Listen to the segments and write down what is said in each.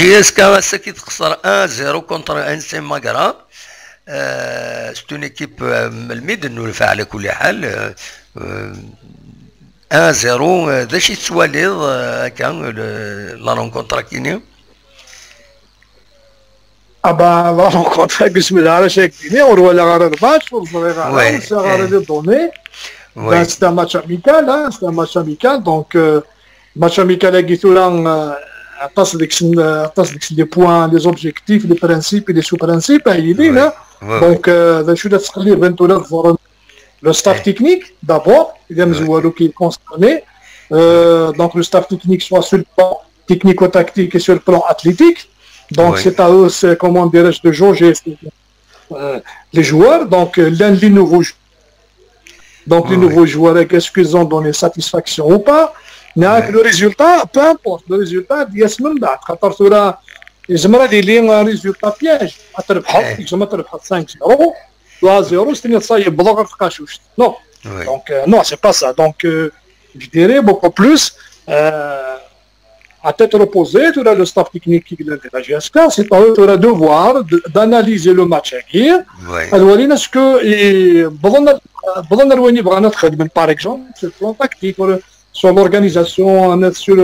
جي اس كا كي تخسر 1-0 كونتر ان سي ماغرا. سيت اون ايكيب من الميدن والفا على كل حال. 1-0 ذا شي تواليض هكا لا رونكونتر كيني. لا رونكونتر بسم الله على شاكيني ولا غير الماتش ولا غير لي دوني. C'est un match amical, hein, c'est un match amical, donc match amical avec Itourang, les points, les objectifs, les principes et les sous-principes, donc je suis d'accord le staff technique d'abord, il y a un qui est concerné, donc le staff technique soit sur le plan technico-tactique et sur le plan athlétique, donc c'est à eux, comment dirais-je, de jauger les joueurs, donc l'un des nouveaux joueurs. Donc les nouveaux joueurs, est-ce qu'ils ont donné satisfaction ou pas? Mais le résultat, peu importe, le résultat, il y a ce même date. J'aimerais dire un résultat piège. J'aimerais 5-0, 2-0, c'est-à-dire ça, il y a beaucoup de cachouches. Non, donc non, c'est pas ça. Donc je dirais beaucoup plus à tête reposée, tu as le staff technique qui est de la GSK, c'est à eux le devoir d'analyser le match à guerre. Alors, est-ce que par exemple, sur le plan tactique, sur l'organisation, sur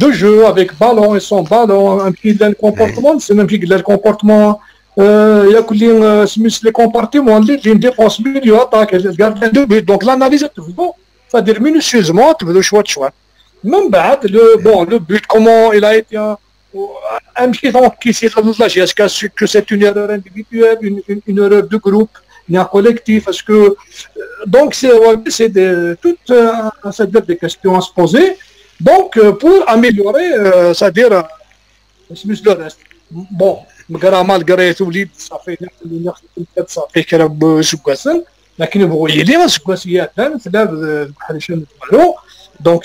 le jeu avec ballon et sans ballon, un petit comportement, c'est un petit comportement, il y a les comportements, les défenses milieu, attaque, les gardiens de but. Donc l'analyse est toujours, c'est-à-dire minutieusement, tu veux le choix de choix. Même le but, comment il a été un petit temps qui s'est rendu la GSK, que c'est une erreur individuelle, une erreur de groupe, un collectif, est-ce que donc c'est toutes des questions à se poser. Donc pour améliorer, c'est-à-dire le reste. Bon, malgré tout, ça fait لكن بغي لي ما سكواسيات لا بحال دونك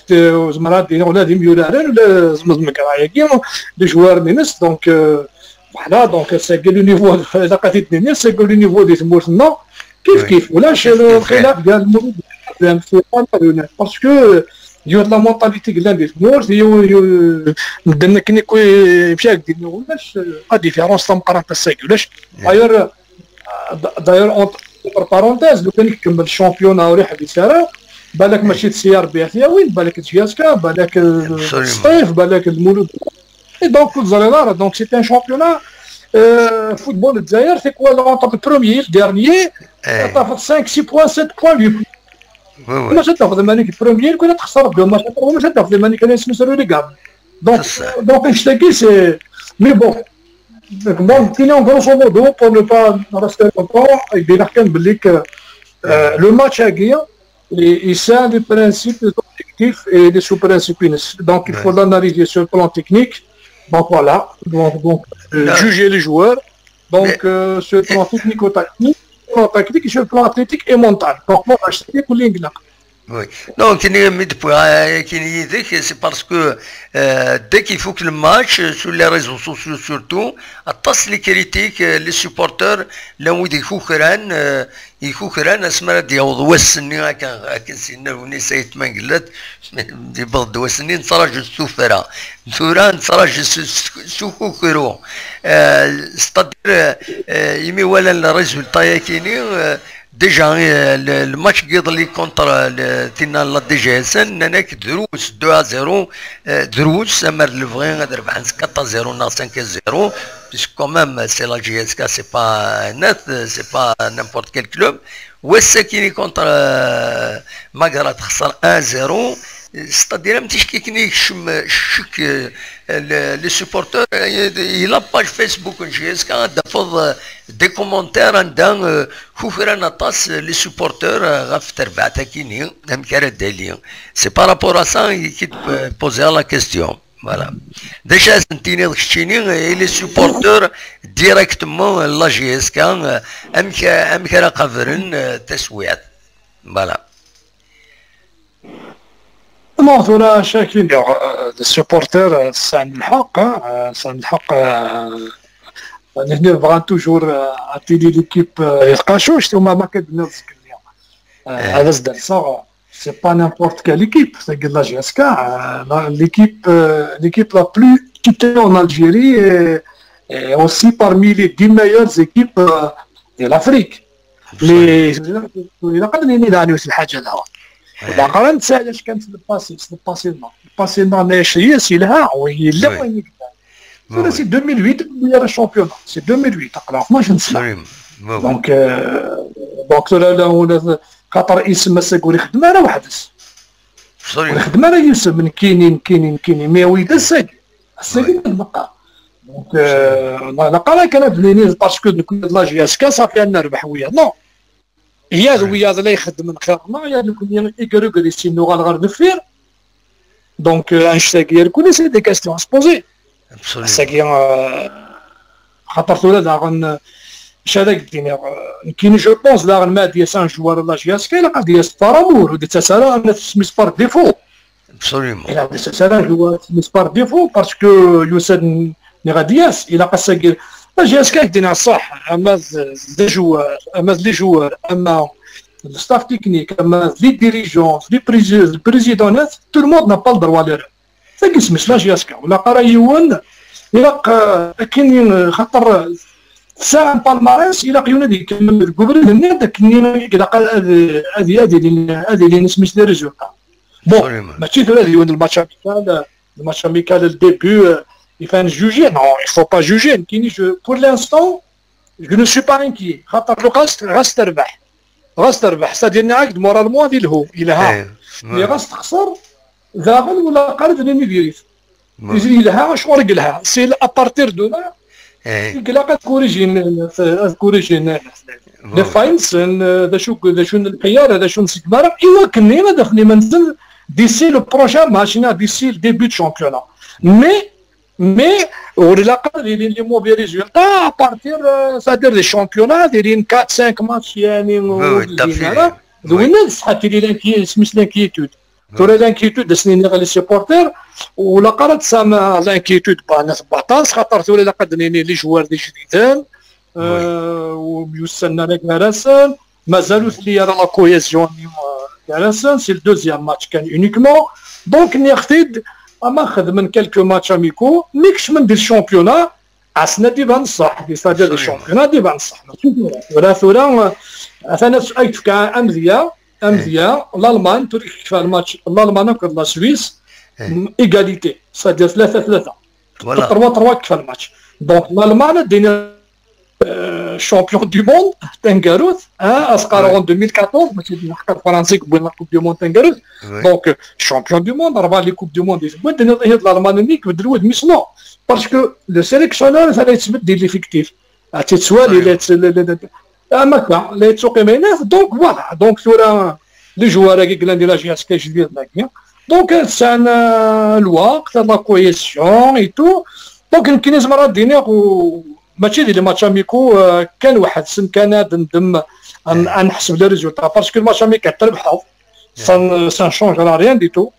زعما ولادهم يولارن ولا زمزم كرايا كيما لي جوار مينس دونك فوالا دونك ساكي لو نيفو لقيت الدنيا ساكي لو نيفو ديال تمورتنا كيف ولاش الخلاف ديال المولود باسكو يو لا مونطاليتي ديال تمورت هي ندنا كني مشى ديال ولاش ا ديفيرونس تاع مقارنه الساكي ولاش داير entre parenthèses لو كان يكمل الشامبيون وريح بيسارة بالك ماشي السيار بيعثيا وين بالك تجياسكا بالك الصيف بالك المولود et donc vous allez voir donc c'est un championnat football الجزائر c'est quoi entre le premier le dernier تاخذ 5 6 points 7 points 8 ما تاخذ مانيك البروميير كنا تخسر بدون ما تاخذ مانيك انا سمسرو لي كاع donc نشتكي سي مي بون bon, grosso modo, pour ne pas rester longtemps, il dit que le match à guerre, c'est un des principes, des objectifs et des sous-principes. Donc, il faut l'analyser sur le plan technique. Donc, voilà. Donc juger les joueurs. Donc, sur le plan technico-tactique, sur le plan athlétique et mental. Donc, moi, je sais que l'Inglaterre. Oui. Non, c'est parce que dès qu'il faut que le match, sur les réseaux sociaux surtout, attache les critiques, les supporters, là où ils يخوكران اسمها ديال السنين هكا سينا ونسيت ما قلت دي بعض السنين صراج السفرة ثوران صراج سوكوكرو ستادير يمي ولا الريزولتا كيني ديجا الماتش قيضلي كونتر تينا لا دي جي اس ان هناك دروس 2-0 دروس سمر الفغين غادر بحال 4-0 نا 5-0 puisque quand même c'est la GSK, c'est pas net, c'est pas n'importe quel club. Ouessakini contre Magara خسر 1-0, c'est-à-dire un petit كيكني شك les supporters il a page Facebook GSK دافض des commentaires عندها خوفران طاس les supporters غاف تربعتها كيني هم كردالي. C'est par rapport à ça qui posait la question. Voilà. Déjà, et les supporters directement la GSK, voilà. Non, هنا شاكين السبورتر سان الحق سان الحق نحن نبغى توجور عطيلي ليكيب يتقاشوش ثم ما كدنا هذا صدر صغار. C'est pas n'importe quelle équipe, c'est la GSK, l'équipe la plus en Algérie est aussi parmi les 10 meilleures équipes de l'Afrique. Mais il a pas donné d'année في الحاجة هذا. إذا قارنت علاش كانت الباسي ناشئة سيلها وهي لا وين كان. C'est 2008 le championnat. C'est 2008 تقرا ما نسمع. دونك لا خاطر اسم مساكوري خدمة راه وحدس. الخدمة راه يوسف من كاينين مي ويدا الساكي نبقى. دونك نقرا كان بنيني باسكو كنا لاجي اسكا صافي نربح وياه نو. هي وياه لا يخدم خيرنا يا كنا يقرو سينو غالغر دفير. دونك انشتاق يركوني سي دي كاستيون سبوزي. الساكي خاطر تولا داغن هذاك ديني كاين جو بونس لا ما ديال سان جوار لا جياس كاين لا ديال ستارامور ودي تسالا انا سميت بار ديفو ابسوليومون الى دي تسالا هو سميت بار ديفو باسكو يوسد ني غادياس الى قاسا لا جياس كاين دينا صح اما لي جوار اما لي جوار اما الستاف تكنيك اما لي ديريجون لي بريزيدونات تو الموند نا با الدروا لير ساكي سميت لا جياس ولا قرا يوان الى كاين خاطر ساعة بالماريس إلى قيونا يكمل قبل هنا داك كذا قال هذه اللي نسميش لي ريزولتا بون ماشي هذا يون الماتش اميكال الديبي يفان جوجي نو يفو با جوجي كاين جو بور لانستون جو نو سوي با انكي خاطر لو غاس تربح سادير نعاود مورالمون هذه الهو الى ها اللي غاس تخسر ذاغل ولا قالت لي ديريت يجي لها شنو رجلها سي ابارتير دو لا قال كوريجين لي فاينس دا شو الخيار هذا شو نسكمار ايوا كنينا داخلين منزل ديسي لو بروشان ماشينا ديسي ديبي دو شامبيونا مي ولا قال لي مو بي ريزولتا ابارتير سادير دي شامبيونا دايرين 4 5 ماتش يعني وين صحات لي لانكي سميت لانكيتود تورا لانكيتود دسني غير لي سيبورتير ولا قرات سام لانكيتود ناس باطاس خاطر تولي لا قدنيني لي جوار دي جديدين ويوسلنا لك راسل مازالوا لي راه لا كوهيزيون راسل سي الدوزيام ماتش كان اونيكمون دونك نيختيد اما خذ من كالكو ماتش اميكو ميكش من دي الشامبيونا عسنا ديبان صح دي ستادير الشامبيونا ديبان صح ولا ثورا انا سألت كاع امذيا الالمان توري كيف الماتش الالمان كون لا سويس ايغاليتي سادير 3-3 ولا 3-3 كيف الماتش دونك الالمان دينا شامبيون دو موند تنكاروث اسقارون 2014 ماشي نحكي الفرنسي قبل كوب دو موند تنكاروث دونك شامبيون دو موند 4 لي كوب دو موند يثبت هاد الالمان نيك بدلوه ميسنو باسكو لو سيليكسيونور هذا يثبت دير ليفيكتيف تتسوالي اما كان لا تسوقي ميناف دونك فوالا دونك ثورا لي جوار كي قلنا لا جي اس كي جديد ماكيا دونك سان الوقت لا كويسيون اي تو دونك يمكن لازم راه دينيغ ماشي ديال الماتش اميكو كان واحد السن كان ندم نحسب لي ريزولتا باسكو الماتش اميكو تربحوا سان شونج لا ريان دي تو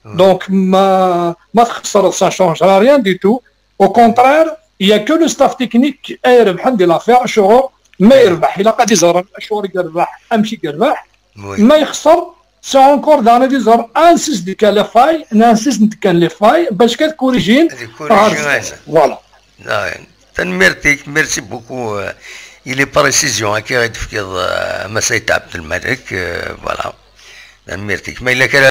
دونك ما تخسر سان شونج لا ريان دي تو او كونترير يا كو لو ستاف تكنيك يربح عندي لافير شغل ما يربح الا قاد يزهر شهور يربح امشي يربح ما يخسر سي اونكور داني ديزهر انسيس ديك لا فاي نانسيس كان لي فاي باش كتكوريجين فوالا ميرسي بوكو الي بريسيزيون كي غيتفكر مسايت عبد الملك فوالا ميرتيك ما الا كان